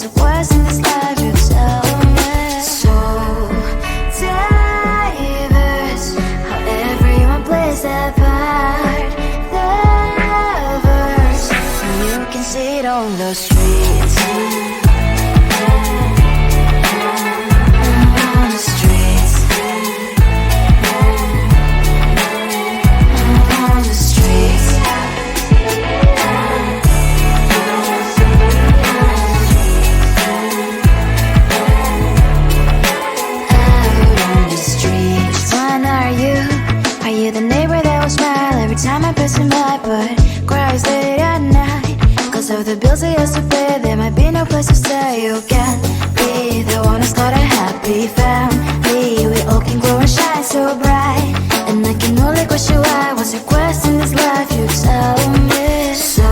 it was in this life, you tell me. So diverse, how everyone plays their part. Their verse, and you can see it on the streets. On the streets. On the streets. The neighbor that will smile every time I pass him by, but cries late at night. Cause of the bills he has to pay, there might be no place to stay. You can't be the one who's got a happy family. We all can glow and shine so bright, and I can only question why. What's your quest in this life, you tell me. So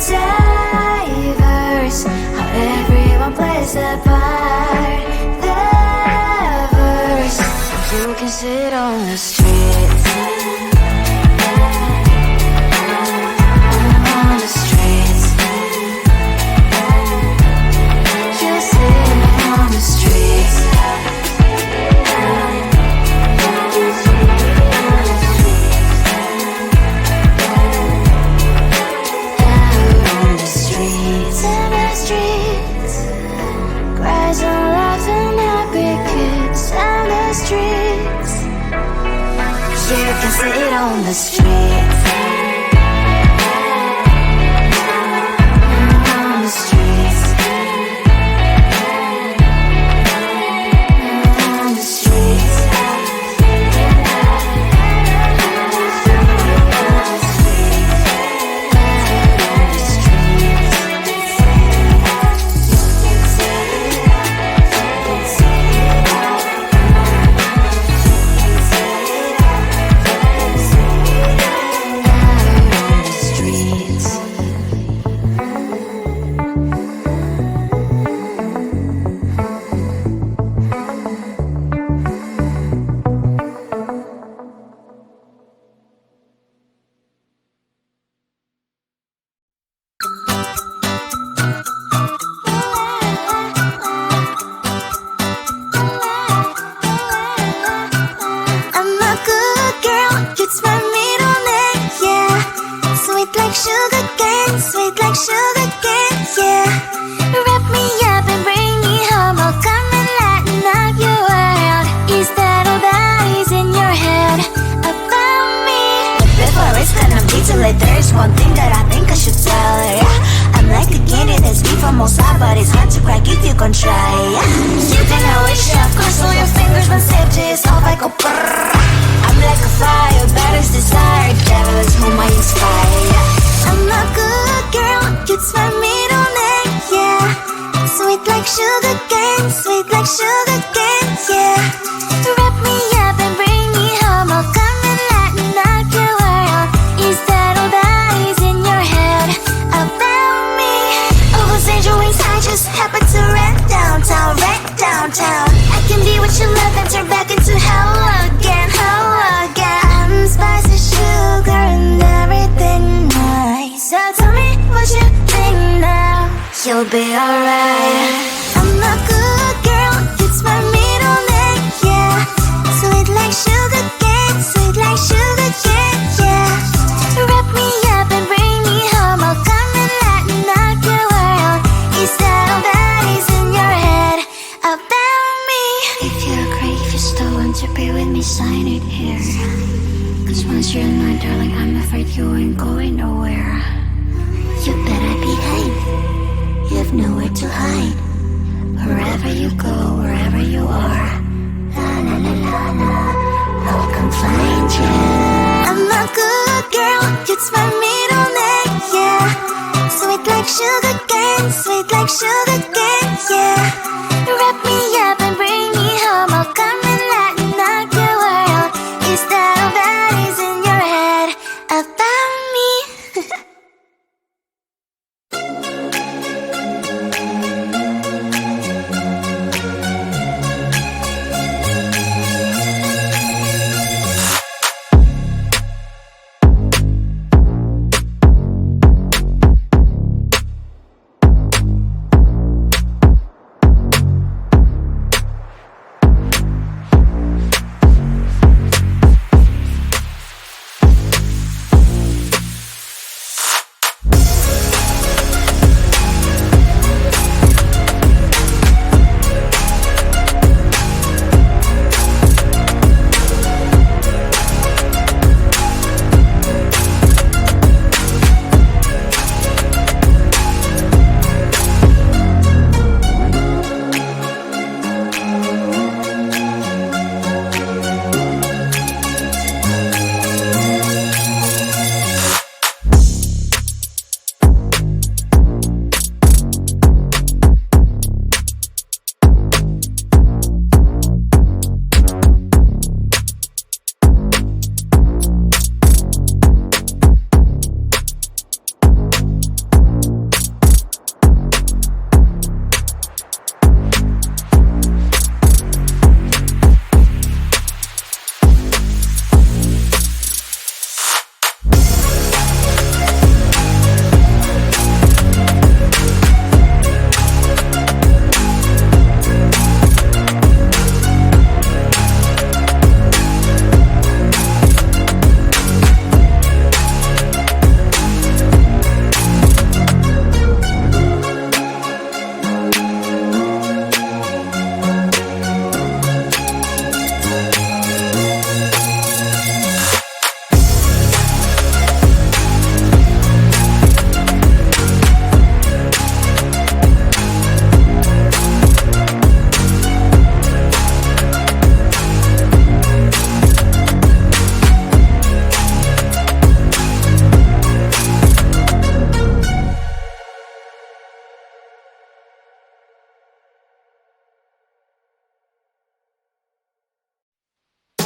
diverse, how everyone plays their part. Their verse, you can sit on the street. On the streets. You sit on the streets. Out on the streets. On the streets. Cries and laughing happy kids on the streets. You can sit on the streets. On the streets. On the streets. There's one thing that I think I should tell her, yeah. I'm like the candy that's made from Mozart, but it's hard to crack if you can try, yeah. You think I wish, of course, all your fingers when safety is off, I go brrrr. I'm like a fire, battles desire, devil is whom I inspire, yeah. I'm a good girl, it's my middle name, yeah. Sweet like sugar cane, sweet like sugar cane, yeah. Wrap me up and bring me home, I'll come and lighten up your world. Is that all that is in your head about me? Oh, those angel wings, I just happen to rent downtown, I can be what you love and turn back into hell again, I'm spicy sugar and everything nice. So tell me what you think now, you'll be alright. I'm a good girl, it's my middle name, yeah. Sweet like sugar cane, sweet like sugar cane, yeah. Wrap me up and bring me home, I'll come and lighten up your world. Is that all that is in your head about me? If you agree, if you still want to be with me, sign it here. Cause once you're mine, darling, I'm afraid you ain't going nowhere. You better behave, you have nowhere to hide. Wherever you go, wherever you are, la la la la la, I'll come find you. I'm a good girl, it's my middle name, yeah. Sweet like sugar cane, sweet like sugar cane, yeah. Wrap me up and bring me home, I'll come and lighten up your world. Is that all that is in your head about me?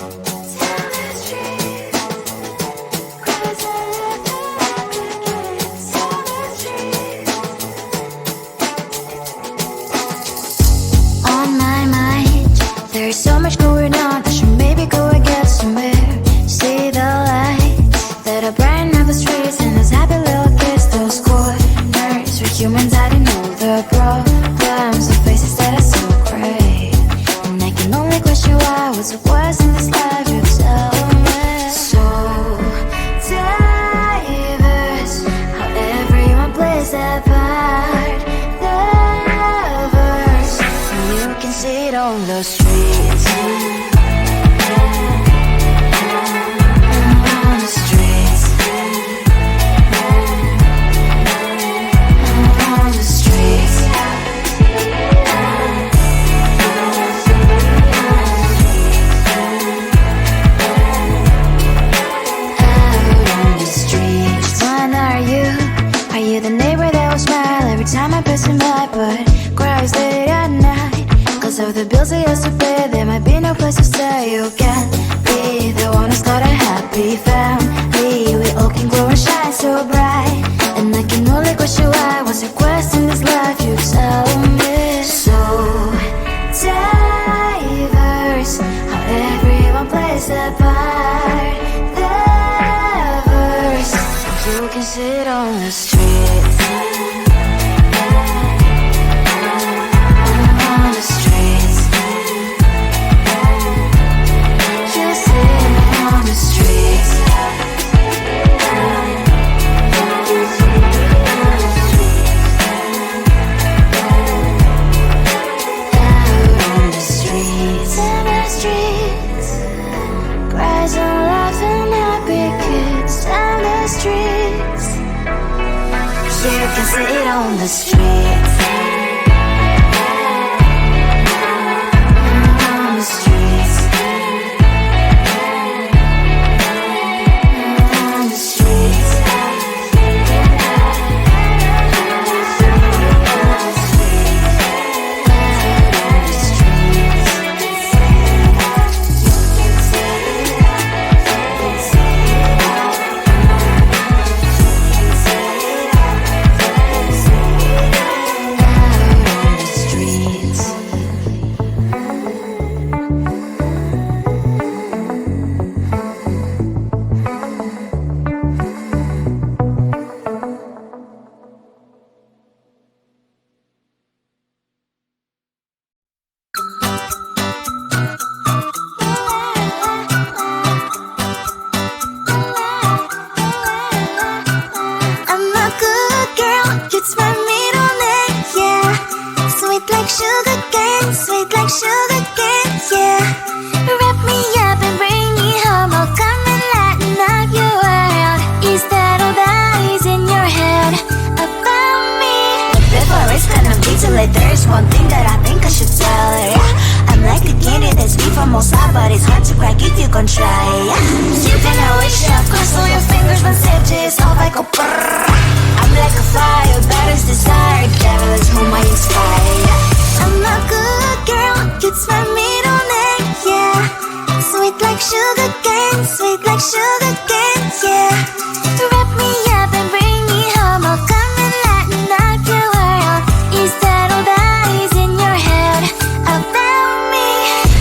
On my mind, there's so much going on. I should maybe go and get somewhere. See the lights that are brighten up the streets, and those happy little kids, those corners where humans hiding know the problems, the faces that are so gray. And I can only question why. What's the worst in this life? You tell me. So diverse, how everyone plays their part. The verse, and you can see it on the streets. On the streets. On the streets. Out on the streets. One, are you the neighbor that will smile every time I pass him by, but cries late at night? Cause of the bills he has to pay, there might be no place to stay. You can't be the one who's got a happy family. We all can glow and shine so bright, and I can only question why. What's your quest in this life? You tell me. So diverse, how everyone plays their part. The verse, you can sit on the streets. On the streets. You sit on the streets. Out on the streets. In the streets. Cries and laughing happy kids. Down the streets. You can sit on the streets. On the streets. On the streets. I'm a good girl, it's my middle name, yeah. Sweet like sugar cane, sweet like sugar cane, yeah. Wrap me up and bring me home, I'll come and lighten up your world. Is that all that is in your head about me? But before it's gonna be too late, there's one thing that I think I should tell her, yeah. I'm like the candy that's made from outside, but it's hard to crack if you can try, yeah. You can always shove, cross all your fingers when safety is off, I go brrrr. I'm like a fire, battles desire, devil is whom I inspire, yeah. I'm a good girl, it's my middle name, yeah. Sweet like sugar cane, sweet like sugar cane, yeah. Wrap me up and bring me home, I'll come and lighten up your world. Is that all that is in your head about me?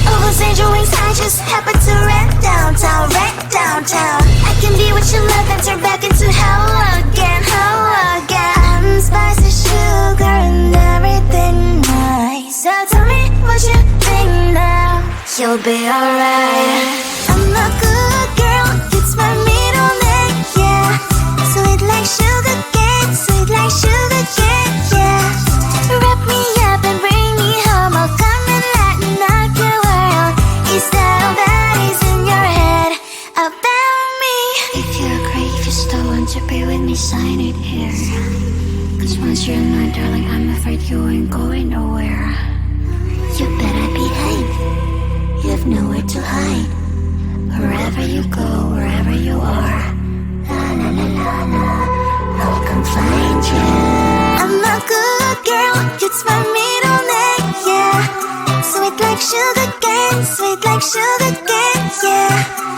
All those angel wings I just happen to rent downtown, rent downtown. I can be what you love and turn back into hell again, hell again. I'm spicy sugar and everything nice. So tell me what you think now. You'll be alright. I'm a good girl, it's my middle name, yeah. Sweet like sugar cane, sweet like sugar cane, yeah. Wrap me up and bring me home, I'll come and lighten up your world. Is that all that is in your head about me? If you agree, if you still want to be with me, sign it here. Cause once you're mine, darling, I'm afraid you ain't going nowhere. You better behave, you have nowhere to hide. Wherever you go, wherever you are, la la la la la, I'll come find you. I'm a good girl, it's my middle name, yeah. Sweet like sugar cane, sweet like sugar cane, Yeah.